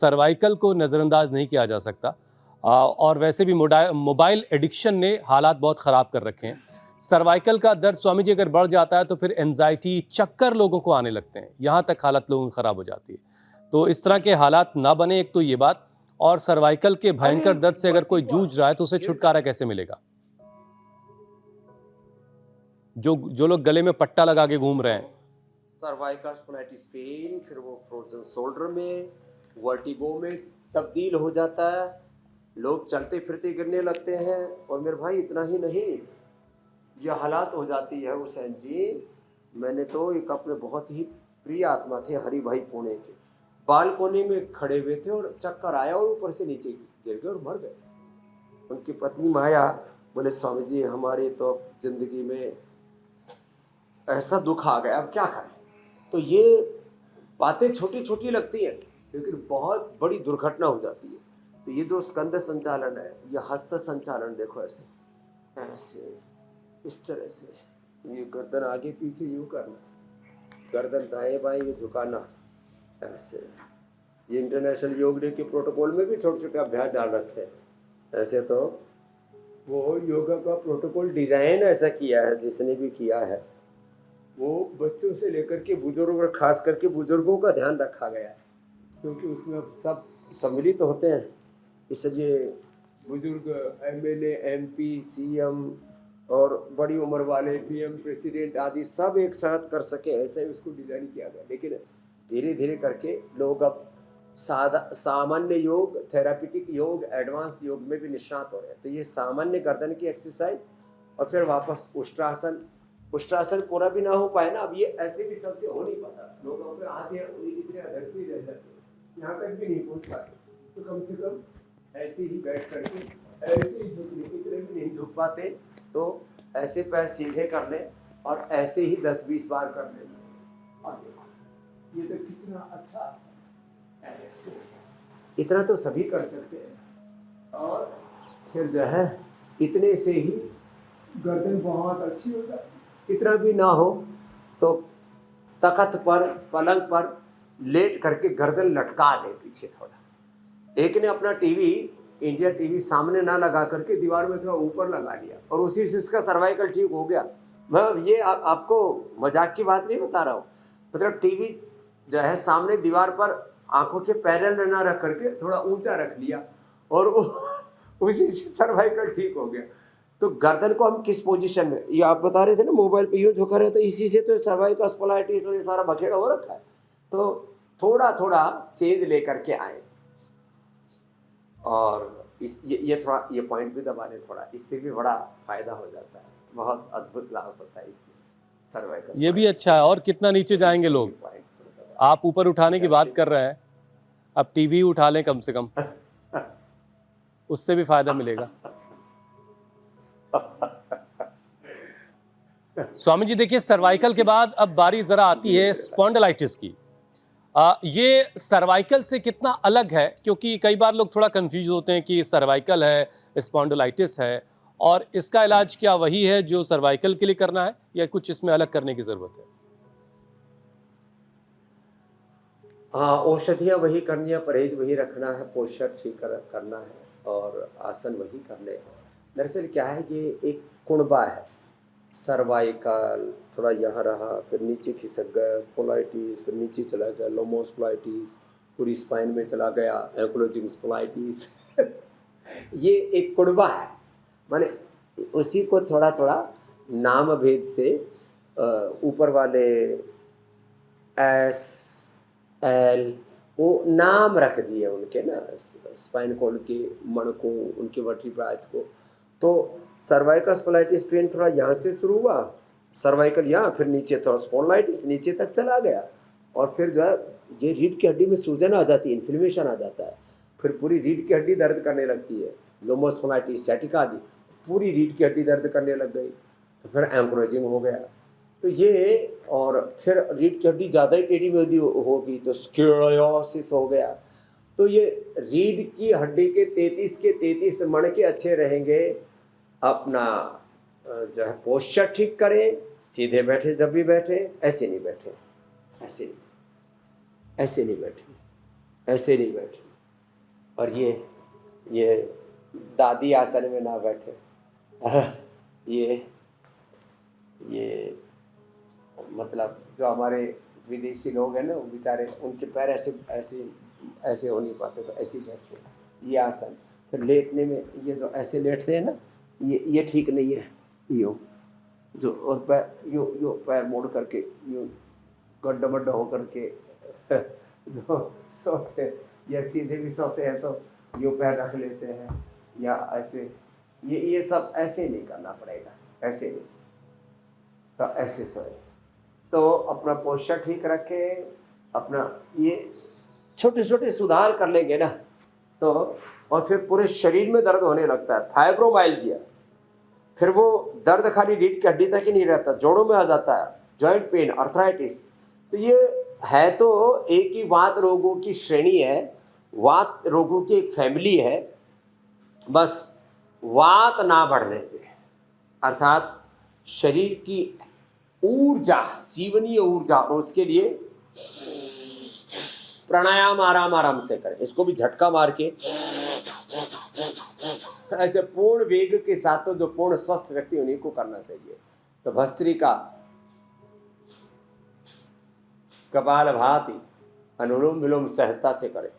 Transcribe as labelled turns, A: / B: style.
A: Cervical को नज़रअंदाज नहीं किया जा सकता। और वैसे भी मोबाइल एडिक्शन ने हालात बहुत ख़राब कर रखे हैं। सर्वाइकल का दर्द स्वामी जी अगर बढ़ जाता है तो फिर एंजाइटी, चक्कर लोगों को आने लगते हैं, यहाँ तक हालत लोगों की ख़राब हो जाती है। तो इस तरह के हालात ना बने, एक तो ये बात, और सर्वाइकल के भयंकर दर्द से अगर कोई जूझ रहा है तो उसे छुटकारा कैसे मिलेगा? जो लोग गले में पट्टा लगा के घूम रहे हैं,
B: सर्वाइकल स्पॉन्डिलाइटिस पेन, फिर वो फ्रोजन शोल्डर में, वर्टिगो में तब्दील हो जाता है, लोग चलते फिरते गिरने लगते हैं। और मेरे भाई इतना ही नहीं, यह हालात हो जाती है हुसैन जी। मैंने तो एक अपने बहुत ही प्रिय आत्मा थे हरि भाई पुणे के, बालकोनी में खड़े हुए थे और चक्कर आया और ऊपर से नीचे गिर गए और मर गए। उनकी पत्नी माया बोले स्वामी जी हमारे तो जिंदगी में ऐसा दुख आ गया, अब क्या करें। तो ये बातें छोटी छोटी लगती हैं लेकिन बहुत बड़ी दुर्घटना हो जाती है। तो ये जो स्कंद संचालन है, ये हस्त संचालन, देखो ऐसे ऐसे इस तरह से, ये गर्दन आगे पीछे यूं करना, गर्दन दाएं बाएं ये झुकाना ऐसे। ये इंटरनेशनल योग डे के प्रोटोकॉल में भी छोटे छोटे अभ्यास डाल रखे हैं। ऐसे तो वो योगा का प्रोटोकॉल डिजाइन ऐसा किया है, जिसने भी किया है वो बच्चों से लेकर के बुजुर्ग, खास करके बुजुर्गों का ध्यान रखा गया है, क्योंकि उसमें अब सब सम्मिलित होते हैं। इसलिए बुजुर्ग एमएलए, एमपी, सीएम और बड़ी उम्र वाले पीएम, प्रेसिडेंट आदि सब एक साथ कर सके, ऐसा ही उसको डिजाइन किया गया। लेकिन धीरे धीरे करके लोग अब सामान्य योग, थेरापिटिक योग, एडवांस योग में भी निष्णात हो रहे हैं। तो ये सामान्य गर्दन की एक्सरसाइज और फिर वापस उष्ट्रासन। उष्ट्रासन पूरा भी ना हो पाए ना, अब ये ऐसे भी सबसे हो नहीं पाता, लोगों के हाथ इतने अधर से ही रह जाते हैं, यहाँ तक भी नहीं पहुँच पाते। तो कम से कम ऐसे ही बैठ करके ऐसे ही झुकने की तरह भी नहीं झुक पाते, तो ऐसे पैर सीधे कर ले और ऐसे ही 10-20 बार कर ले। और देखो ये तो कितना अच्छा आसन है, ऐसे इतना तो सभी कर सकते हैं। और फिर जो है इतने से ही गर्दन बहुत अच्छी हो जाती है। इतना भी ना हो तो तख्त पर, पलंग पर लेट करके गर्दन लटका दे पीछे थोड़ा। एक ने अपना टीवी, इंडिया टीवी सामने ना लगा करके दीवार में थोड़ा ऊपर लगा लिया और उसी से इसका सर्वाइकल ठीक हो गया। मैं ये आपको मजाक की बात नहीं बता रहा हूँ, मतलब टीवी जो है सामने दीवार पर आंखों के पैरेलल ना रख करके थोड़ा ऊंचा रख लिया और उसी से सर्वाइकल ठीक हो गया। तो गर्दन को हम किस पोजीशन में, ये आप बता रहे थे ना मोबाइल पे यूँ झुका रहे, तो इसी से तो सर्वाइकल स्पॉन्डिलाइटिस और ये सारा बखेड़ा हो रखा है। तो थोड़ा थोड़ा चेंज लेकर के आए और ये थोड़ा ये पॉइंट भी दबा लें थोड़ा, इससे भी बड़ा फायदा हो जाता है, बहुत अद्भुत लाभ होता है इसमें सर्वाइकल।
A: ये भी अच्छा है। और कितना नीचे जाएंगे लोग, आप ऊपर उठाने की बात कर रहे हैं, अब टीवी उठा लें कम से कम, उससे भी फायदा मिलेगा। स्वामी जी देखिए, सर्वाइकल के बाद अब बारी जरा आती है स्पॉन्डिलाइटिस की। ये सर्वाइकल से कितना अलग है, क्योंकि कई बार लोग थोड़ा कंफ्यूज होते हैं कि सर्वाइकल है, स्पॉन्डिलाइटिस है, और इसका इलाज क्या वही है जो सर्वाइकल के लिए करना है या कुछ इसमें अलग करने की जरूरत है?
B: हाँ, औषधियाँ वही करनी है, परहेज वही रखना है, पोस्चर ठीक करना है और आसन वही करने हैं। दरअसल क्या है, ये एक कुणबा है। सर्वाइकल थोड़ा यहाँ रहा, फिर नीचे खिसक गया, स्पॉन्डिलाइटिस फिर नीचे चला गया, लोमोस्पॉन्डिलाइटिस पूरी स्पाइन में चला गया, एंक्लोजिंग स्पॉन्डिलाइटिस ये एक कुणबा है, माने उसी को थोड़ा थोड़ा नाम भेद से ऊपर वाले एस एल वो नाम रख दिए उनके ना, स्पाइन कॉर्ड के मणकों, उनके वर्टिब्राज को। तो सर्वाइकल स्पॉन्डिलाइटिस पेन थोड़ा यहाँ से शुरू हुआ, सर्वाइकल यहाँ, फिर नीचे थोड़ा स्पॉन्डिलाइटिस नीचे तक चला गया और फिर जो है ये रीढ़ की हड्डी में सूजन आ जाती है, इन्फ्लेमेशन आ जाता है, फिर पूरी रीढ़ की हड्डी दर्द करने लगती है, लोमोस्पॉन्डिलाइटिस, सैटिका आदि, पूरी रीढ़ की हड्डी दर्द करने लग गई, तो फिर एंक्लोजिंग हो गया। तो ये, और फिर रीढ़ की हड्डी ज़्यादा ही टेढ़ी मेढ़ी होगी तो स्क्लेरोसिस हो गया। तो ये रीढ़ की हड्डी के 33 के 33 मणके अच्छे रहेंगे, अपना जो है पोस्चर ठीक करें, सीधे बैठे, जब भी बैठे ऐसे नहीं बैठे, ऐसे नहीं बैठे, ऐसे नहीं बैठे, और ये दादी आसन में ना बैठे। ये मतलब जो हमारे विदेशी लोग हैं ना, वो बेचारे उनके पैर ऐसे ऐसे ऐसे हो नहीं पाते, तो ऐसे ही बैठते हैं। ये आसन फिर लेटने में, ये जो ऐसे लेटते हैं ना, ये ठीक नहीं है। यूँ जो, और पैर यूँ पैर मोड़ करके यूँ गड्ढा बड्ढा हो करके जो सोते हैं, या सीधे भी सोते हैं तो यूँ पैर रख लेते हैं, या ऐसे। ये सब ऐसे नहीं करना पड़ेगा, ऐसे नहीं, तो ऐसे सोए। तो अपना पोस्चर ठीक रखें, अपना ये छोटे छोटे सुधार कर लेंगे ना, तो और फिर पूरे शरीर में दर्द होने लगता है, फाइब्रोमाइल्जिया। फिर वो दर्द खाली रीढ़ की हड्डी तक ही नहीं रहता, जोड़ों में आ जाता है, जॉइंट पेन, अर्थराइटिस। तो ये है तो एक ही वात रोगों की श्रेणी है, वात रोगों की एक फैमिली है। बस वात ना बढ़ने दे, अर्थात शरीर की ऊर्जा, जीवनीय ऊर्जा, और उसके लिए प्राणायाम आराम आराम से करें। इसको भी झटका मार के ऐसे पूर्ण वेग के साथ, तो जो पूर्ण स्वस्थ व्यक्ति उन्हीं को करना चाहिए। तो भस्त्रिका, कपालभाति, अनुलोम विलोम सहजता से करें।